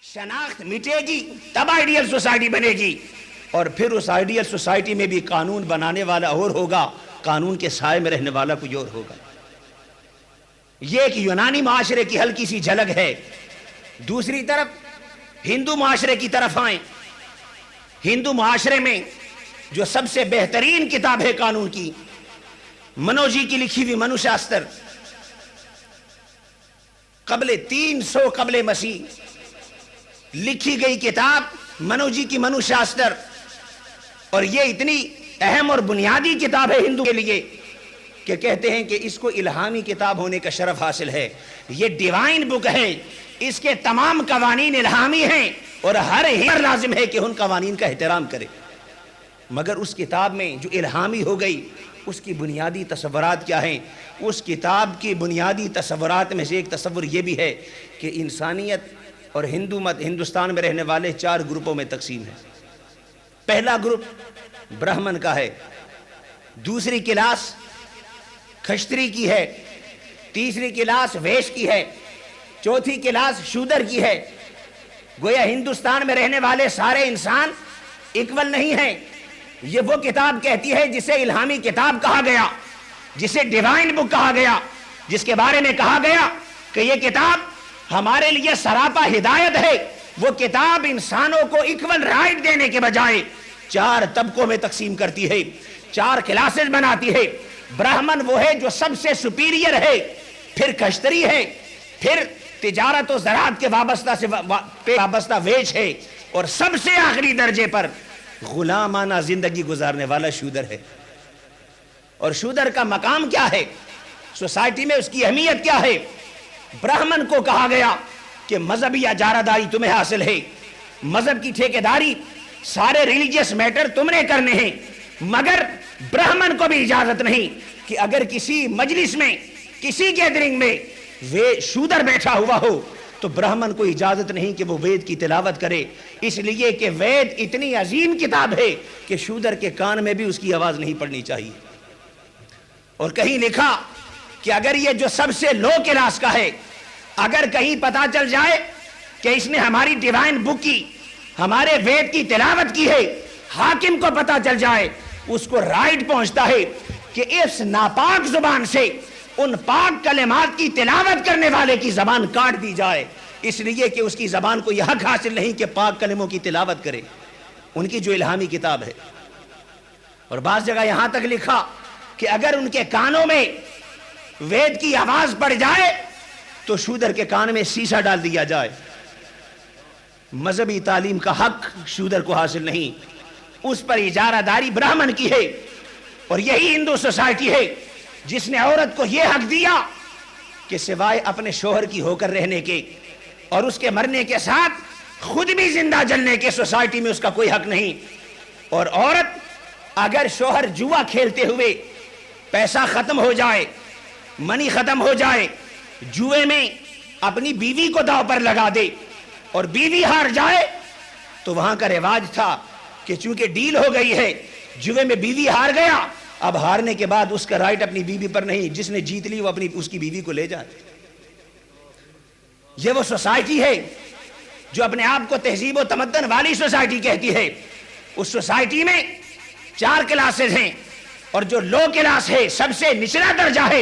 شناخت مٹے گی تب آئیڈیل سوسائٹی بنے گی، اور پھر اس آئیڈیل سوسائٹی میں بھی قانون بنانے والا اور ہوگا، قانون کے سائے میں رہنے والا کوئی اور ہوگا۔ یہ ایک یونانی معاشرے کی ہلکی سی جھلک ہے۔ دوسری طرف ہندو معاشرے کی طرف آئیں۔ ہندو معاشرے میں جو سب سے بہترین کتاب ہے قانون کی، منو جی کی لکھی ہوئی منو شاستر، قبل 300 قبل مسیح لکھی گئی کتاب منو جی کی منو شاستر، اور یہ اتنی اہم اور بنیادی کتاب ہے ہندو کے لیے کہ کہتے ہیں کہ اس کو الہامی کتاب ہونے کا شرف حاصل ہے۔ یہ ڈیوائن بک ہے، اس کے تمام قوانین الہامی ہیں، اور ہر ہندو لازم ہے کہ ان قوانین کا احترام کرے۔ مگر اس کتاب میں جو الہامی ہو گئی، اس کی بنیادی تصورات کیا ہیں؟ اس کتاب کی بنیادی تصورات میں سے ایک تصور یہ بھی ہے کہ انسانیت اور ہندو مت ہندوستان میں رہنے والے 4 گروپوں میں تقسیم ہے۔ پہلا گروپ برہمن کا ہے، دوسری کلاس کھشتری کی ہے، تیسری کلاس ویش کی ہے، چوتھی کلاس شودر کی ہے۔ گویا ہندوستان میں رہنے والے سارے انسان اکول نہیں ہیں۔ یہ وہ کتاب کہتی ہے جسے الہامی کتاب کہا گیا، جسے ڈیوائن بک کہا گیا، جس کے بارے میں کہا گیا کہ یہ کتاب ہمارے لیے سراپا ہدایت ہے۔ وہ کتاب انسانوں کو اکول رائٹ دینے کے بجائے 4 طبقوں میں تقسیم کرتی ہے، 4 کلاسز بناتی ہے۔ برہمن وہ ہے جو سب سے سپیریئر ہے، پھر کھشتری ہے، پھر تجارت و زراعت کے وابستہ ویش ہے، اور سب سے آخری درجے پر غلامانہ زندگی گزارنے والا شودر ہے۔ اور شودر کا مقام کیا ہے سوسائٹی میں، اس کی اہمیت کیا ہے؟ برہمن کو کہا گیا کہ مذہبی اجارہ داری تمہیں حاصل ہے، مذہب کی ٹھیکیداری، سارے ریلیجیس میٹر تم نے کرنے ہیں، مگر برہمن کو بھی اجازت نہیں کہ اگر کسی مجلس میں، کسی گیدرنگ میں شودر بیٹھا ہوا ہو تو برہمن کو اجازت نہیں کہ وہ وید کی تلاوت کرے، اس لیے کہ وید اتنی عظیم کتاب ہے کہ شودر کے کان میں بھی اس کی آواز نہیں پڑنی چاہیے۔ اور کہیں لکھا کہ اگر یہ جو سب سے لو کلاس کا ہے، اگر کہیں پتا چل جائے کہ اس نے ہماری ڈیوائن بک کی، ہمارے وید کی تلاوت کی ہے، حاکم کو پتا چل جائے، اس کو رائٹ پہنچتا ہے کہ اس ناپاک زبان سے ان پاک کلمات کی تلاوت کرنے والے کی زبان کاٹ دی جائے، اس لیے کہ اس کی زبان کو یہ حق حاصل نہیں کہ پاک کلموں کی تلاوت کرے، ان کی جو الہامی کتاب ہے۔ اور بعض جگہ یہاں تک لکھا کہ اگر ان کے کانوں میں وید کی آواز پڑ جائے تو شودر کے کان میں سیسا ڈال دیا جائے۔ مذہبی تعلیم کا حق شودر کو حاصل نہیں، اس پر اجارہ داری برہمن کی ہے۔ اور یہی ہندو سوسائٹی ہے جس نے عورت کو یہ حق دیا کہ سوائے اپنے شوہر کی ہو کر رہنے کے اور اس کے مرنے کے ساتھ خود بھی زندہ جلنے کے سوسائٹی میں اس کا کوئی حق نہیں۔ اور عورت اگر شوہر جوا کھیلتے ہوئے پیسہ ختم ہو جائے، منی ختم ہو جائے، جوئے میں اپنی بیوی کو داؤ پر لگا دے اور بیوی ہار جائے، تو وہاں کا رواج تھا کہ چونکہ ڈیل ہو گئی ہے، جوئے میں بیوی ہار گیا، اب ہارنے کے بعد اس کا رائٹ اپنی بیوی پر نہیں، جس نے جیت لی وہ اس کی بیوی کو لے جائے۔ یہ وہ سوسائٹی ہے جو اپنے آپ کو تہذیب و تمدن والی سوسائٹی کہتی ہے۔ اس سوسائٹی میں 4 کلاسز ہیں، اور جو لو کلاس ہے، سب سے نچلا درجہ ہے،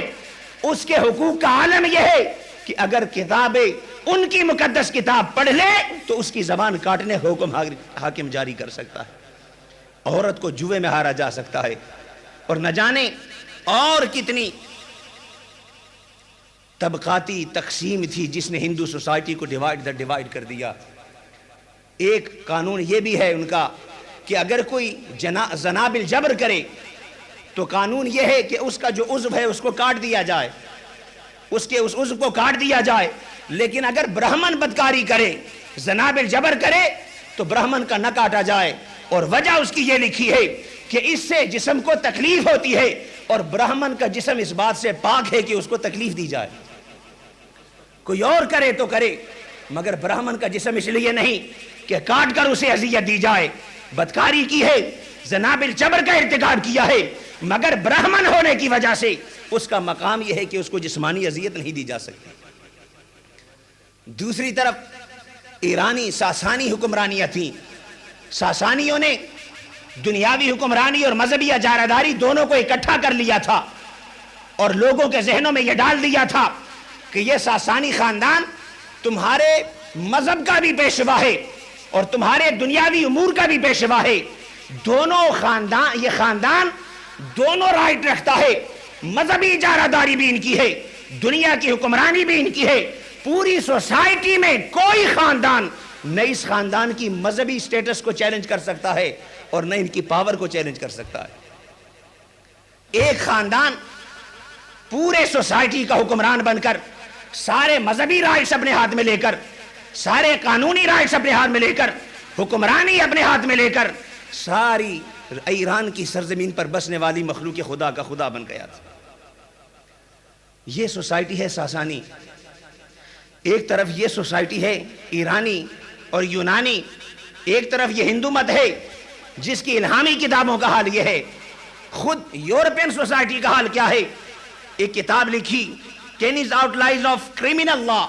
اس کے حقوق کا عالم یہ ہے کہ اگر کتابیں ان کی مقدس کتاب پڑھ لے تو اس کی زبان کاٹنے حکم حاکم جاری کر سکتا ہے، عورت کو جوئے میں ہارا جا سکتا ہے، اور نہ جانے اور کتنی طبقاتی تقسیم تھی جس نے ہندو سوسائٹی کو ڈیوائیڈ کر دیا۔ ایک قانون یہ بھی ہے ان کا کہ اگر کوئی زنا بالجبر کرے تو قانون یہ ہے کہ اس کا جو عضو ہے اس کو کاٹ دیا جائے، اس عضو کو کاٹ دیا جائے۔ لیکن اگر برہمن بدکاری کرے، زنا بالجبر کرے، تو برہمن کا نہ کاٹا جائے، اور وجہ اس کی یہ لکھی ہے کہ اس سے جسم کو تکلیف ہوتی ہے، اور برہمن کا جسم اس بات سے پاک ہے کہ اس کو تکلیف دی جائے۔ کوئی اور کرے تو کرے، مگر برہمن کا جسم اس لیے نہیں کہ کاٹ کر اسے اذیت دی جائے۔ بدکاری کی ہے، زنا بالجبر کا ارتکاب کیا ہے، مگر برہمن ہونے کی وجہ سے اس کا مقام یہ ہے کہ اس کو جسمانی اذیت نہیں دی جا سکتی۔ دوسری طرف ایرانی ساسانی حکمرانیاں تھیں. ساسانیوں نے دنیاوی حکمرانی اور مذہبی اجارہ دونوں کو اکٹھا کر لیا تھا اور لوگوں کے ذہنوں میں یہ ڈال دیا تھا کہ یہ ساسانی خاندان تمہارے مذہب کا بھی پیشوا ہے اور تمہارے دنیاوی امور کا بھی پیشوا ہے. دونوں خاندان، یہ خاندان دونوں رائٹ رکھتا ہے. مذہبی اجارہ داری بھی ان کی ہے، دنیا کی حکمرانی بھی ان کی ہے. پوری سوسائٹی میں کوئی خاندان نہ اس خاندان کی مذہبی سٹیٹس کو چیلنج کر سکتا ہے اور نہ ان کی پاور کو چیلنج کر سکتا ہے. ایک خاندان پورے سوسائٹی کا حکمران بن کر سارے مذہبی رائٹس اپنے ہاتھ میں لے کر، سارے قانونی رائٹس اپنے ہاتھ میں لے کر، حکمرانی اپنے ہاتھ میں لے کر ساری ایران کی سرزمین پر بسنے والی مخلوق خدا کا خدا بن گیا تھا. یہ سوسائٹی ہے ساسانی. ایک طرف یہ سوسائٹی ہے ایرانی اور یونانی، ایک طرف یہ ہندو مت ہے جس کی الہامی کتابوں کا حال یہ ہے. خود یورپین سوسائٹی کا حال کیا ہے؟ ایک کتاب لکھی Kenny's outlines of criminal law,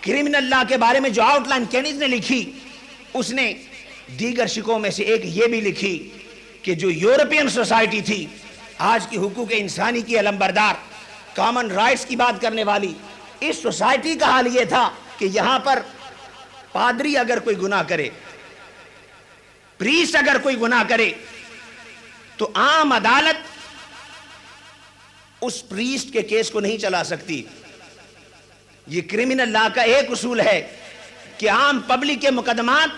criminal law کے بارے میں جو آؤٹ لائن کینیز نے لکھی، اس نے دیگر شکوں میں سے ایک یہ بھی لکھی کہ جو یورپین سوسائٹی تھی، آج کی حقوق انسانی کی علمبردار، کامن رائٹس کی بات کرنے والی، اس سوسائٹی کا حال یہ تھا کہ یہاں پر پادری اگر کوئی گناہ کرے، پریسٹ اگر کوئی گناہ کرے، تو عام عدالت اس پریسٹ کے کیس کو نہیں چلا سکتی. یہ کرمنل لا کا ایک اصول ہے کہ عام پبلک کے مقدمات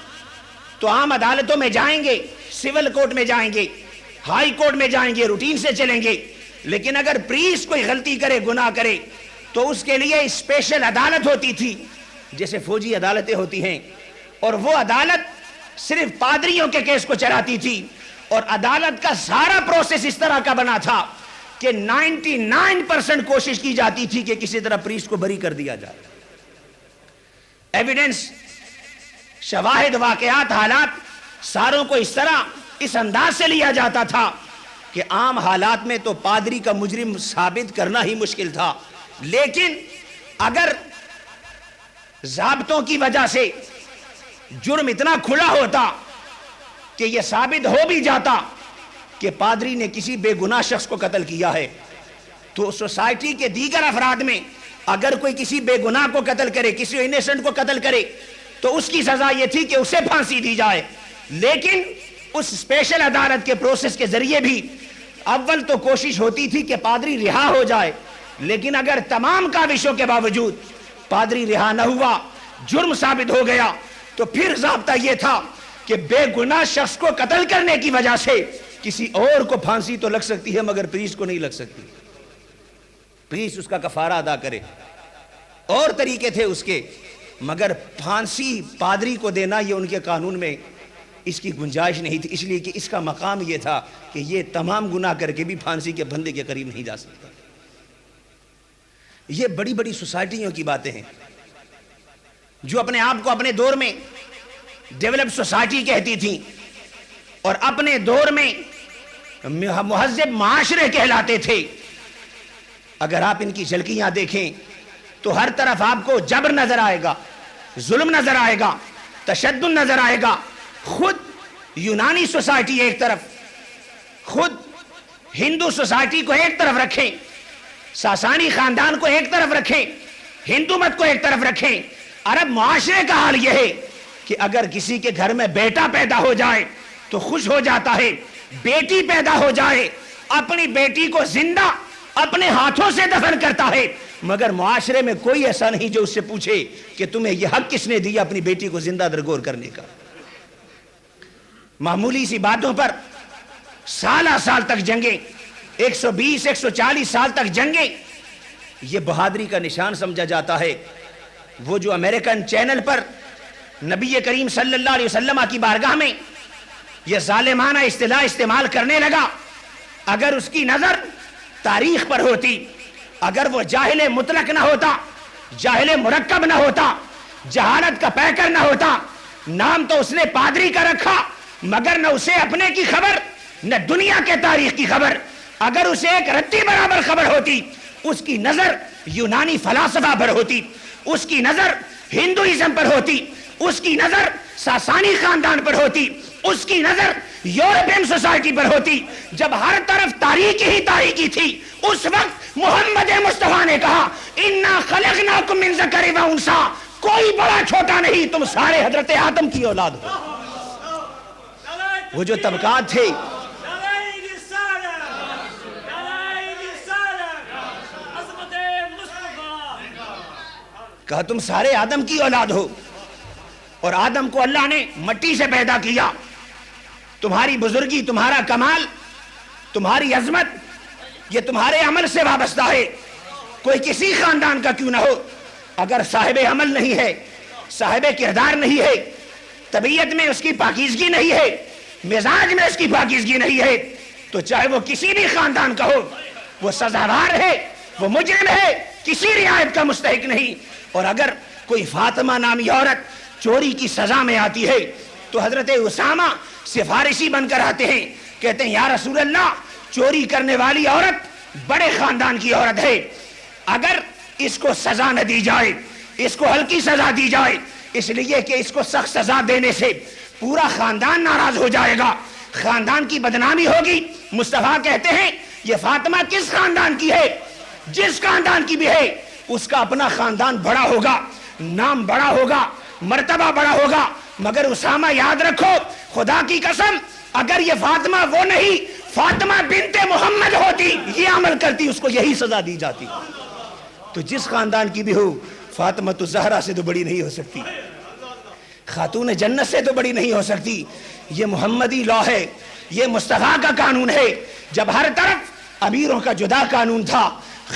تو عام عدالتوں میں جائیں گے، سول کورٹ میں جائیں گے، ہائی کورٹ میں جائیں گے، روٹین سے چلیں گے. لیکن اگر پریسٹ کوئی غلطی کرے، گناہ کرے، تو اس کے لیے اسپیشل عدالت ہوتی تھی جیسے فوجی عدالتیں ہوتی ہیں، اور وہ عدالت صرف پادریوں کے کیس کو چلاتی تھی. اور عدالت کا سارا پروسیس اس طرح کا بنا تھا کہ 99% کوشش کی جاتی تھی کہ کسی طرح پریسٹ کو بری کر دیا جائے. ایویڈنس، شواہد، واقعات، حالات ساروں کو اس طرح اس انداز سے لیا جاتا تھا کہ عام حالات میں تو پادری کا مجرم ثابت کرنا ہی مشکل تھا. لیکن اگر ضابطوں کی وجہ سے جرم اتنا کھلا ہوتا کہ یہ ثابت ہو بھی جاتا کہ پادری نے کسی بے گناہ شخص کو قتل کیا ہے، تو سوسائٹی کے دیگر افراد میں اگر کوئی کسی بے گناہ کو قتل کرے، کسی انیسنٹ کو قتل کرے، تو اس کی سزا یہ تھی کہ اسے پھانسی دی جائے. لیکن اس اسپیشل عدالت کے پروسیس کے ذریعے بھی اول تو کوشش ہوتی تھی کہ پادری رہا ہو جائے، لیکن اگر تمام کاوشوں کے باوجود پادری رہا نہ ہوا، جرم ثابت ہو گیا، تو پھر ضابطہ یہ تھا کہ بے گناہ شخص کو قتل کرنے کی وجہ سے کسی اور کو پھانسی تو لگ سکتی ہے مگر پریسٹ کو نہیں لگ سکتی. پریسٹ اس کا کفارہ ادا کرے، اور طریقے تھے اس کے، مگر پھانسی پادری کو دینا یہ ان کے قانون میں اس کی گنجائش نہیں تھی، اس لیے کہ اس کا مقام یہ تھا کہ یہ تمام گناہ کر کے بھی پھانسی کے بندے کے قریب نہیں جا سکتا. یہ بڑی بڑی سوسائٹیوں کی باتیں ہیں جو اپنے آپ کو اپنے دور میں ڈیولپ سوسائٹی کہتی تھیں اور اپنے دور میں مہذب معاشرے کہلاتے تھے. اگر آپ ان کی جھلکیاں دیکھیں تو ہر طرف آپ کو جبر نظر آئے گا، ظلم نظر آئے گا، تشدد نظر آئے گا. خود یونانی سوسائٹی ایک طرف، خود ہندو سوسائٹی کو ایک طرف رکھیں، ساسانی خاندان کو ایک طرف رکھیں، ہندو مت کو ایک طرف رکھیں، عرب معاشرے کا حال یہ ہے کہ اگر کسی کے گھر میں بیٹا پیدا ہو جائے تو خوش ہو جاتا ہے، بیٹی پیدا ہو جائے اپنی بیٹی کو زندہ اپنے ہاتھوں سے دفن کرتا ہے. مگر معاشرے میں کوئی ایسا نہیں جو اس سے پوچھے کہ تمہیں یہ حق کس نے دیا اپنی بیٹی کو زندہ درگور کرنے کا. معمولی سی باتوں پر سالہ سال تک جنگیں، 120 140 سال تک جنگیں، یہ بہادری کا نشان سمجھا جاتا ہے. وہ جو امریکن چینل پر نبی کریم صلی اللہ علیہ وسلم کی بارگاہ میں یہ ظالمانہ اصطلاح استعمال کرنے لگا، اگر اس کی نظر تاریخ پر ہوتی، اگر وہ جاہل مطلق نہ ہوتا، جاہل مرکب نہ ہوتا، جہالت کا پیکر نہ ہوتا، نام تو اس نے پادری کا رکھا مگر نہ اسے اپنے کی خبر نہ دنیا کے تاریخ کی خبر. اگر اسے ایک رتی برابر خبر ہوتی، اس کی نظر یونانی فلاسفہ پر ہوتی، اس کی نظر ہندوازم پر ہوتی، اس کی نظر ساسانی خاندان پر ہوتی، اس کی نظر یورپین سوسائٹی پر ہوتی، جب ہر طرف تاریکی ہی تاریکی تھی، اس وقت محمد مصطفیٰ نے کہا اِنَّا خَلَقْنَاكُم مِّن ذَكَرٍ وَأُنثىٰ، کوئی بڑا چھوٹا نہیں، تم سارے حضرت آدم کی اولاد ہو۔ وہ جو طبقات تھے، کہا تم سارے آدم کی اولاد ہو، اور آدم کو اللہ نے مٹی سے پیدا کیا۔ تمہاری بزرگی، تمہارا کمال، تمہاری عظمت یہ تمہارے عمل سے وابستہ ہے، کوئی کسی خاندان کا کیوں نہ ہو، اگر صاحب عمل نہیں ہے، صاحب کردار نہیں ہے، طبیعت میں اس کی پاکیزگی نہیں ہے، مزاج میں اس کی پاکیزگی نہیں ہے، تو چاہے وہ کسی بھی خاندان کا ہو، وہ سزاوار ہے، وہ مجرم ہے، کسی رعایت کا مستحق نہیں۔ اور اگر کوئی فاطمہ نامی عورت چوری کی سزا میں آتی ہے تو حضرت اسامہ سفارشی بن کر آتے ہیں، کہتے ہیں یا رسول اللہ، چوری کرنے والی عورت بڑے خاندان کی عورت ہے، اگر اس کو سزا نہ دی جائے، اس کو ہلکی سزا دی جائے، اس لیے کہ اس کو سخت سزا دینے سے پورا خاندان ناراض ہو جائے گا، خاندان کی بدنامی ہوگی۔ مصطفیٰ کہتے ہیں یہ فاطمہ کس خاندان کی ہے؟ جس خاندان کی بھی ہے، اس کا اپنا خاندان بڑا ہوگا، نام بڑا ہوگا، مرتبہ بڑا ہوگا، مگر اسامہ یاد رکھو، خدا کی قسم اگر یہ فاطمہ وہ نہیں، فاطمہ بنت محمد ہوتی، یہ عمل کرتی، اس کو یہی سزا دی جاتی۔ تو جس خاندان کی بھی ہو، فاطمہ تو زہرا سے تو بڑی نہیں ہو سکتی، خاتون جنت سے تو بڑی نہیں ہو سکتی۔ یہ محمدی لا ہے، یہ مصطفیٰ کا قانون ہے۔ جب ہر طرف امیروں کا جدا قانون تھا،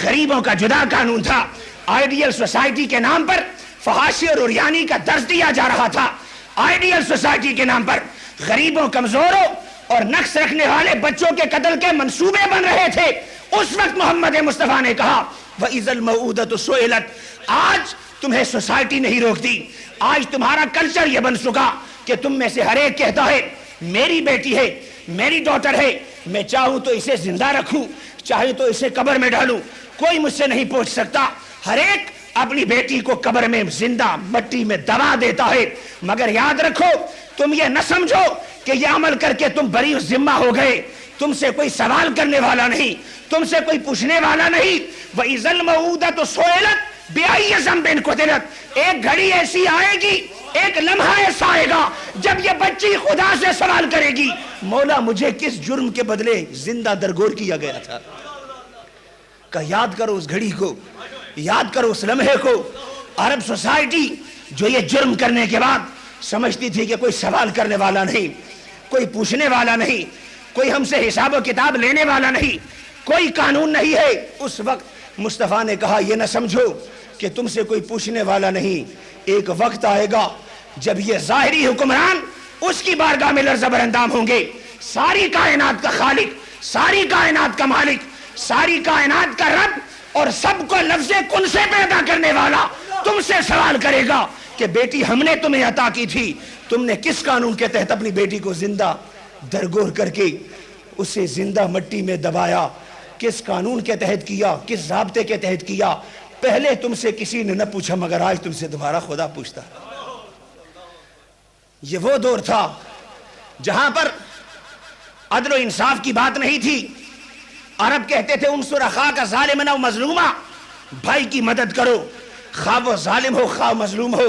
غریبوں کا جدا قانون تھا، آئیڈیل سوسائٹی کے نام پر فحاشی اور عریانی کا درس دیا جا رہا تھا، آئیڈیل سوسائٹی کے نام پر غریبوں، کمزوروں اور نقص رکھنے والے بچوں کے قتل کے منصوبے بن رہے تھے، اس وقت محمد مصطفیٰ نے کہا وَإِذَا الْمَوْءُودَةُ سُئِلَتْ، آج تمہیں سوسائٹی نہیں روکتی، آج تمہارا کلچر یہ بن چکا کہ تم میں سے ہر ایک کہتا ہے میری بیٹی ہے، میری ڈاٹر ہے، میں چاہوں تو اسے زندہ رکھوں، چاہے تو اسے قبر میں ڈالوں، کوئی مجھ سے نہیں پوچھ سکتا۔ ہر ایک اپنی بیٹی کو قبر میں زندہ مٹی میں دبا دیتا ہے، مگر یاد رکھو تم یہ نہ سمجھو کہ یہ عمل کر کے تم بری ذمہ ہو گئے، تم سے کوئی سوال کرنے والا نہیں، تم سے کوئی پوچھنے والا نہیں۔ وَإِذَا الْمَوْءُودَةُ سُئِلَتْ بِأَيِّ ذَنبٍ قُتِلَتْ، ایک گھڑی ایسی آئے گی، ایک لمحہ ایسا آئے گا جب یہ بچی خدا سے سوال کرے گی مولا مجھے کس جرم کے بدلے زندہ درگور کیا گیا تھا۔ کہ یاد کرو اس گھڑی کو، یاد کرو اس لمحے کو۔ عرب سوسائٹی جو یہ جرم کرنے کے بعد سمجھتی تھی کہ کوئی سوال کرنے والا نہیں، کوئی پوچھنے والا نہیں، کوئی ہم سے حساب و کتاب لینے والا نہیں، کوئی قانون نہیں ہے، اس وقت مصطفیٰ نے کہا یہ نہ سمجھو کہ تم سے کوئی پوچھنے والا نہیں، ایک وقت آئے گا جب یہ ظاہری حکمران اس کی بارگاہ میں لرزہ براندام ہوں گے، ساری کائنات کا خالق، ساری کائنات کا مالک، ساری کائنات کا رب اور سب کو لفظ کن سے پیدا کرنے والا تم سے سوال کرے گا کہ بیٹی ہم نے تمہیں عطا کی تھی، تم نے کس قانون کے تحت اپنی بیٹی کو زندہ درگور کر کے اسے زندہ مٹی میں دبایا، کس قانون کے تحت کیا، کس ضابطے کے تحت کیا؟ پہلے تم سے کسی نے نہ پوچھا مگر آج تم سے دوبارہ خدا پوچھتا۔ یہ وہ دور تھا جہاں پر عدل و انصاف کی بات نہیں تھی۔ عرب کہتے تھے انصر اخاک ظالما و مظلوما، بھائی کی مدد کرو خواہ وہ ظالم ہو خواہ مظلوم ہو،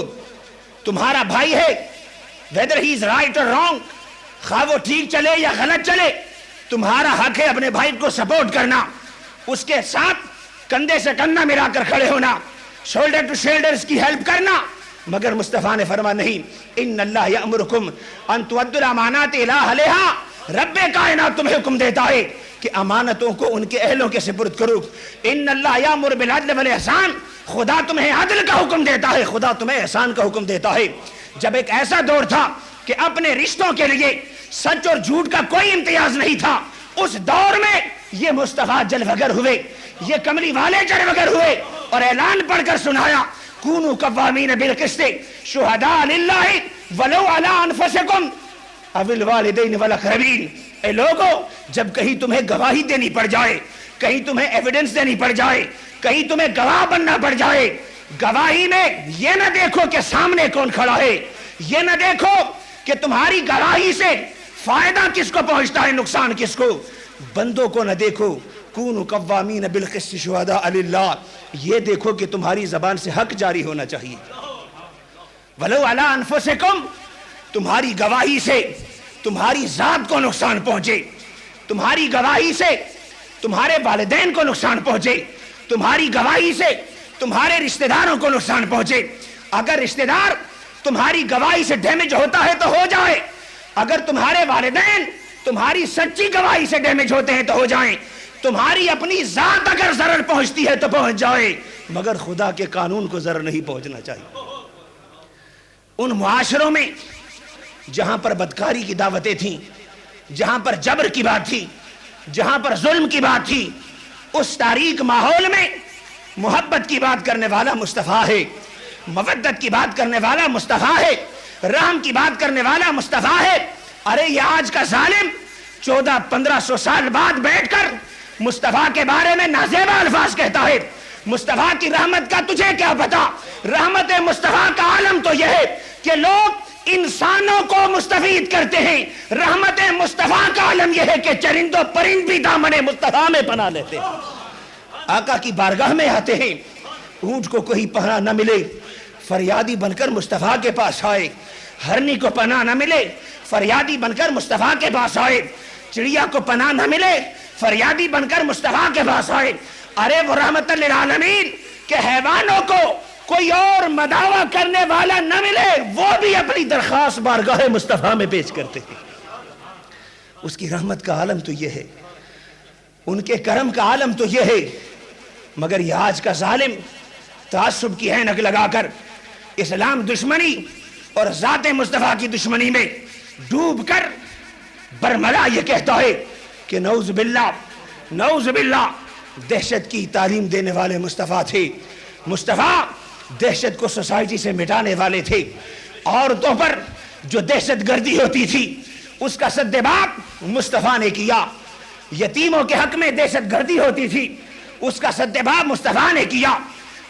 تمہارا بھائی ہے whether he is right or wrong، خواہ وہ ٹھیک چلے یا غلط چلے، تمہارا حق ہے اپنے بھائی کو سپورٹ کرنا، اس کے ساتھ کندھے سے کندھا ملا کر کھڑے ہونا، شولڈر ٹو شولڈر اس کی ہیلپ کرنا۔ مگر مصطفیٰ نے فرمایا نہیں، ان اللہ یامرکم ان تؤدوا الامانات الی اہلھا، رب کائنات تمہیں حکم دیتا ہے کہ امانتوں کو ان کے اہلوں کے سپرد کرو۔ ان اللہ یامر بالعدل والاحسان، خدا تمہیں عدل کا حکم دیتا ہے، خدا تمہیں احسان کا حکم دیتا ہے۔ جب ایک ایسا دور تھا کہ اپنے رشتوں کے لیے سچ اور جھوٹ کا کوئی امتیاز نہیں تھا، اس دور میں یہ مصطفیٰ جلوگر ہوئے، یہ کملی والے جلوگر ہوئے اور اعلان پڑھ کر سنایا کونوا قوامین بالقسط شہداء للہ ولو علی انفسکم او الوالدین والاقربین۔ اے لوگو، جب کہیں تمہیں گواہی دینی پڑ جائے، کہیں تمہیں ایویڈنس دینی پڑ جائے، کہیں تمہیں گواہ بننا پڑ جائے، گواہی میں یہ نہ دیکھو کہ سامنے کون کھڑا ہے، یہ نہ دیکھو کہ تمہاری گواہی سے فائدہ کس کو پہنچتا ہے، نقصان کس کو۔ بندوں کو نہ دیکھو، کونوا قوامین بالقسط شہداء للہ، یہ دیکھو کہ تمہاری زبان سے حق جاری ہونا چاہیے۔ ولو علی انفسکم، تمہاری گواہی سے تمہاری ذات کو نقصان پہنچے، تمہاری گواہی سے تمہارے والدین کو نقصان پہنچے، تمہاری گواہی سے تمہارے رشتہ داروں کو نقصان پہنچے۔ اگر رشتہ دار تمہاری گواہی سے ڈیمیج ہوتا ہے تو ہو جائے، اگر تمہارے والدین تمہاری سچی گواہی سے ڈیمیج ہوتے ہیں تو ہو جائیں، تمہاری اپنی ذات اگر ضرر پہنچتی ہے تو پہنچ جائے، مگر خدا کے قانون کو ضرر نہیں پہنچنا چاہیے۔ ان معاشروں میں جہاں پر بدکاری کی دعوتیں تھیں، جہاں پر جبر کی بات تھی، جہاں پر ظلم کی بات تھی، اس تاریک ماحول میں محبت کی بات کرنے والا مصطفیٰ ہے، مودت کی بات کرنے والا مصطفیٰ ہے، رحم کی بات کرنے والا مصطفیٰ ہے۔ ارے یہ آج کا ظالم 1400-1500 سال بعد بیٹھ کر مصطفیٰ کے بارے میں نازیبا الفاظ کہتا ہے۔ مصطفیٰ کی رحمت کا تجھے کیا پتا؟ رحمت مصطفیٰ کا عالم تو یہ ہے کہ لوگ انسانوں کو مستفید کرتے ہیں، رحمت مصطفیٰ کا عالم یہ ہے کہ چرند و پرند بھی دامن مصطفیٰ میں پناہ لیتے ہیں، آقا کی بارگاہ میں آتے ہیں۔ اونٹ کو کوئی پناہ نہ ملے، فریادی بن کر مصطفیٰ کے پاس آئے، ہرنی کو پناہ نہ ملے، فریادی بن کر مصطفیٰ کے پاس آئے، چڑیا کو پناہ نہ ملے، فریادی بن کر مصطفیٰ کے پاس آئے۔ ارے وہ رحمت للعالمین کہ حیوانوں کو کوئی اور مداوع کرنے والا نہ ملے، وہ بھی اپنی درخواست بارگاہ مصطفیٰ میں پیش کرتے ہیں۔ اس کی رحمت کا عالم تو یہ ہے، ان کے کرم کا عالم تو یہ ہے، مگر یہ آج کا ظالم تعصب کی عینک لگا کر اسلام دشمنی اور ذات مصطفیٰ کی دشمنی میں ڈوب کر برملا یہ کہتا ہے کہ نعوذ باللہ، نعوذ باللہ، دہشت کی تعلیم دینے والے مصطفیٰ تھے۔ مصطفیٰ دہشت کو سوسائٹی سے مٹانے والے تھے۔ عورتوں پر جو دہشت گردی ہوتی تھی اس کا سدباب مصطفیٰ نے کیا، یتیموں کے حق میں دہشت گردی ہوتی تھی اس کا سدباب مصطفیٰ نے کیا،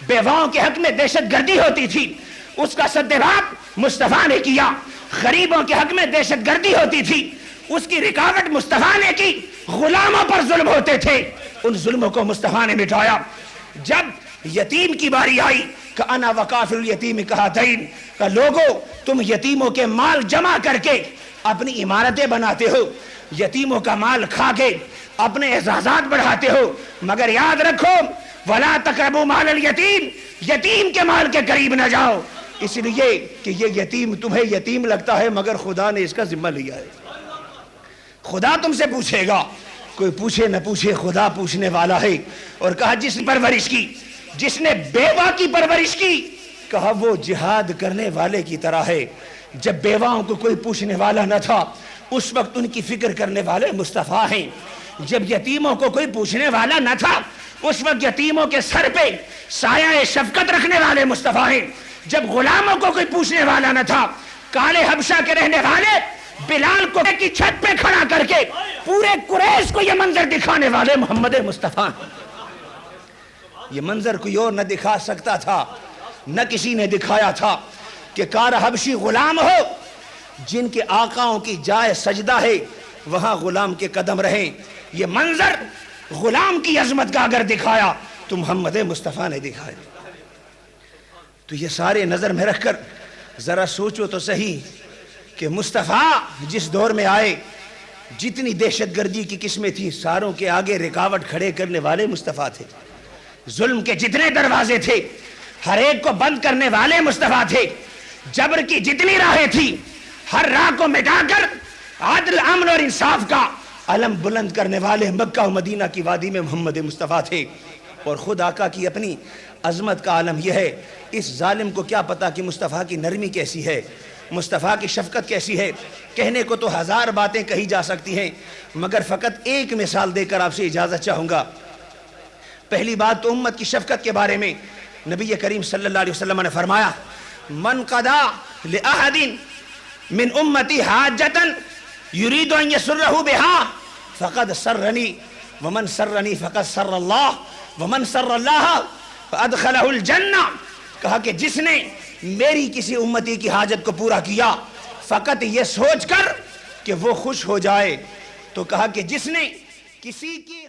بیواؤں کے حق میں دہشت گردی ہوتی تھی اس کا سدباب مصطفیٰ نے کیا، غریبوں کے حق میں دہشت گردی ہوتی تھی اس کی رکاوٹ مصطفیٰ نے کی، غلاموں پر ظلم ہوتے تھے ان ظلموں کو مصطفیٰ نے مٹایا۔ جب یتیم کی باری آئی کہ انا وکافل الیتیم کہاتین، کہ لوگوں تم یتیموں کے مال جمع کر کے اپنی عمارتیں بناتے ہو، یتیموں کا مال کھا کے اپنے اعزازات بڑھاتے ہو، مگر یاد رکھو ولا تقربوا مال الیتیم، یتیم کے مال کے قریب نہ جاؤ، اس لیے کہ یہ یتیم تمہیں یتیم لگتا ہے مگر خدا نے اس کا ذمہ لیا ہے۔ خدا تم سے پوچھے گا، کوئی پوچھے نہ پوچھے خدا پوچھنے والا ہے۔ اور کہا جس نے پرورش کی، جس نے بیوہ کی پرورش کی، کہا وہ جہاد کرنے والے کی طرح ہے۔ جب بیواؤں کو کوئی پوچھنے والا نہ تھا اس وقت ان کی فکر کرنے والے مصطفیٰ ہیں۔ جب یتیموں کو کوئی پوچھنے والا نہ تھا اس وقت یتیموں کے سر پہ سایہ شفقت رکھنے والے مصطفیٰ ہیں۔ جب غلاموں کو کوئی پوچھنے والا نہ تھا، کالے حبشہ کے رہنے والے بلال کو کی چھت پہ کھڑا کر کے پورے قریش کو یہ منظر دکھانے والے محمد مصطفیٰ۔ یہ منظر کوئی اور نہ دکھا سکتا تھا، نہ کسی نے دکھایا تھا کہ کار حبشی غلام ہو، جن کے آقاؤں کی جائے سجدہ ہے وہاں غلام کے قدم رہیں۔ یہ منظر غلام کی عظمت کا اگر دکھایا تو محمد مصطفیٰ نے دکھایا۔ تو یہ سارے نظر میں رکھ کر ذرا سوچو تو صحیح کہ مصطفیٰ جس دور میں آئے جتنی دہشت گردی کی قسمیں تھیں ساروں کے آگے رکاوٹ کھڑے کرنے والے مصطفیٰ تھے۔ ظلم کے جتنے دروازے تھے ہر ایک کو بند کرنے والے مصطفیٰ تھے۔ جبر کی جتنی راہیں تھی ہر راہ کو مٹا کر عدل، امن اور انصاف کا علم بلند کرنے والے مکہ و مدینہ کی وادی میں محمد مصطفیٰ تھے۔ اور خود آقا کی اپنی عظمت کا عالم یہ ہے، اس ظالم کو کیا پتا کہ مصطفیٰ کی نرمی کیسی ہے، مصطفیٰ کی شفقت کیسی ہے۔ کہنے کو تو ہزار باتیں کہی جا سکتی ہیں مگر فقط ایک مثال دے کر آپ سے اجازت چاہوں گا۔ پہلی بات تو امت کی شفقت کے بارے میں نبی کریم صلی اللہ علیہ وسلم نے فرمایا من قضا لأحد من امتی حاجتا یرید ان یسرہ بہا فقد سرنی ومن سرنی فقد سر اللہ ومن سر اللہ فادخلہ الجنہ۔ کہا کہ جس نے میری کسی امتی کی حاجت کو پورا کیا فقط یہ سوچ کر کہ وہ خوش ہو جائے. تو کہا کہ جس نے کسی کی